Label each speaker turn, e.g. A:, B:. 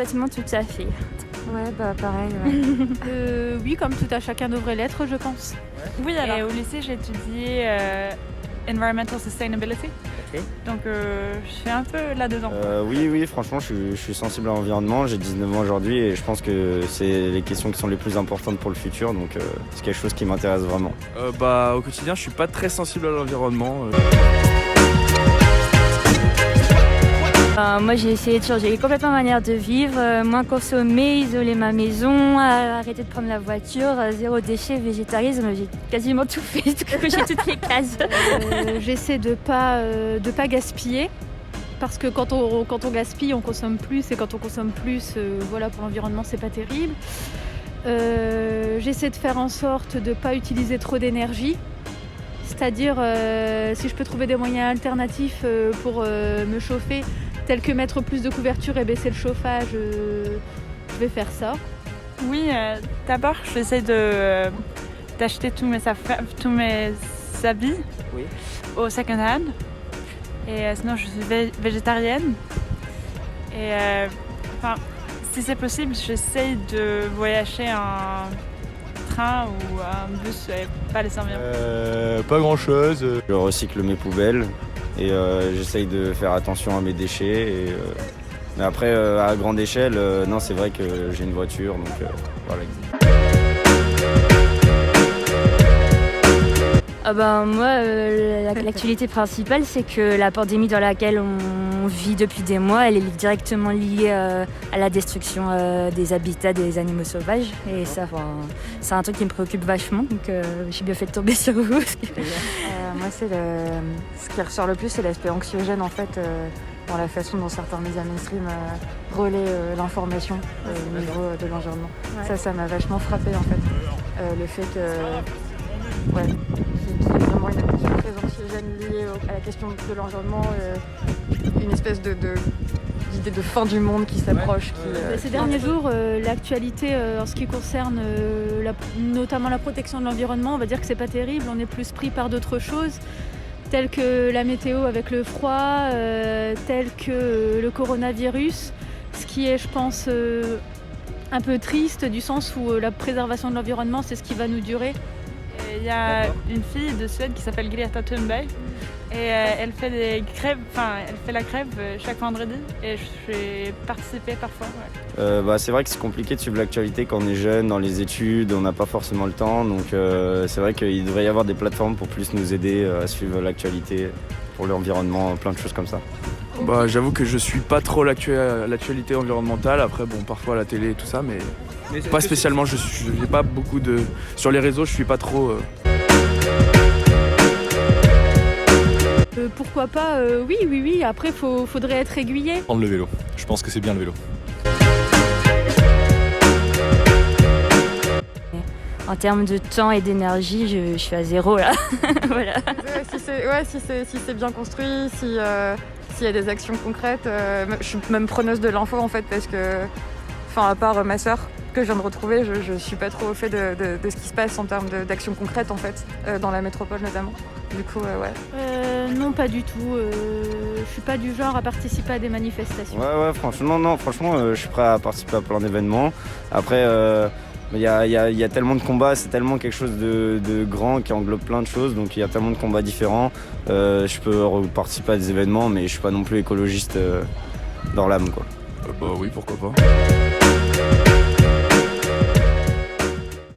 A: parfaitement tout à fait.
B: Ouais, bah pareil. Ouais.
C: Oui, comme tout à chacun devrait l'être, je pense.
A: Oui, alors.
D: Et au lycée, j'ai étudié Environmental Sustainability.
E: Ok.
D: Donc, je suis un peu là-dedans.
E: Oui, franchement, je suis sensible à l'environnement. J'ai 19 ans aujourd'hui et je pense que c'est les questions qui sont les plus importantes pour le futur. Donc, c'est quelque chose qui m'intéresse vraiment.
F: Au quotidien, je suis pas très sensible à l'environnement.
A: Moi, j'ai essayé de changer complètement ma manière de vivre, moins consommer, isoler ma maison, arrêter de prendre la voiture, zéro déchet, végétarisme. J'ai quasiment tout fait, j'ai toutes les cases.
C: J'essaie de pas gaspiller. Parce que quand on gaspille, on consomme plus. Et quand on consomme plus, voilà, pour l'environnement, c'est pas terrible. J'essaie de faire en sorte de ne pas utiliser trop d'énergie. C'est-à-dire, si je peux trouver des moyens alternatifs pour me chauffer, tels que mettre plus de couverture et baisser le chauffage, je vais faire ça.
D: Oui, d'abord, j'essaie d'acheter tous mes habits au second hand. Et sinon, je suis végétarienne. Et si c'est possible, j'essaie de voyager en train ou un bus et pas les servir.
G: Pas grand chose.
E: Je recycle mes poubelles et j'essaye de faire attention à mes déchets. Mais après, à grande échelle, non, c'est vrai que j'ai une voiture, donc voilà.
A: Moi, l'actualité principale, c'est que la pandémie dans laquelle on vit depuis des mois, elle est directement liée à la destruction des habitats des animaux sauvages. Et ça, c'est un truc qui me préoccupe vachement, donc j'ai bien fait de tomber sur vous.
B: Moi, ce qui ressort le plus, c'est l'aspect anxiogène en fait, dans la façon dont certains médias mainstream relaient l'information au niveau de l'environnement. Ouais. Ça m'a vachement frappé en fait. Le fait que, qu'il y ait vraiment une attention très anxiogène liée à la question de l'environnement, une espèce d'idée de fin du monde qui s'approche.
C: Ces derniers jours, l'actualité en ce qui concerne notamment la protection de l'environnement, on va dire que c'est pas terrible, on est plus pris par d'autres choses, telles que la météo avec le froid, telles que le coronavirus, ce qui est, je pense, un peu triste du sens où la préservation de l'environnement, c'est ce qui va nous durer.
D: Il y a une fille de Suède qui s'appelle Greta Thunberg et elle fait la grève chaque vendredi et je vais participer parfois. Ouais.
E: C'est vrai que c'est compliqué de suivre l'actualité quand on est jeune, dans les études, on n'a pas forcément le temps. Donc c'est vrai qu'il devrait y avoir des plateformes pour plus nous aider à suivre l'actualité pour l'environnement, plein de choses comme ça.
F: J'avoue que je suis pas trop l'actualité environnementale. Après, parfois à la télé et tout ça, mais pas spécialement. Je n'ai pas beaucoup de... Sur les réseaux, je suis pas trop...
C: Pourquoi pas oui. Après, faudrait être aiguillé.
G: Prendre le vélo. Je pense que c'est bien le vélo.
A: En termes de temps et d'énergie, je suis à zéro là. Voilà.
B: Si c'est bien construit, s'il y a des actions concrètes, je suis même preneuse de l'info en fait, parce que, à part ma sœur que je viens de retrouver, je suis pas trop au fait de ce qui se passe en termes d'actions concrètes en fait, dans la métropole notamment. Du coup, ouais.
C: Non, pas du tout. Je suis pas du genre à participer à des manifestations.
E: Ouais, franchement, je suis prêt à participer à plein d'événements. Après, il y a tellement de combats, c'est tellement quelque chose de grand qui englobe plein de choses, donc il y a tellement de combats différents. Je peux participer à des événements, mais je suis pas non plus écologiste dans l'âme, quoi.
F: Oui, pourquoi pas.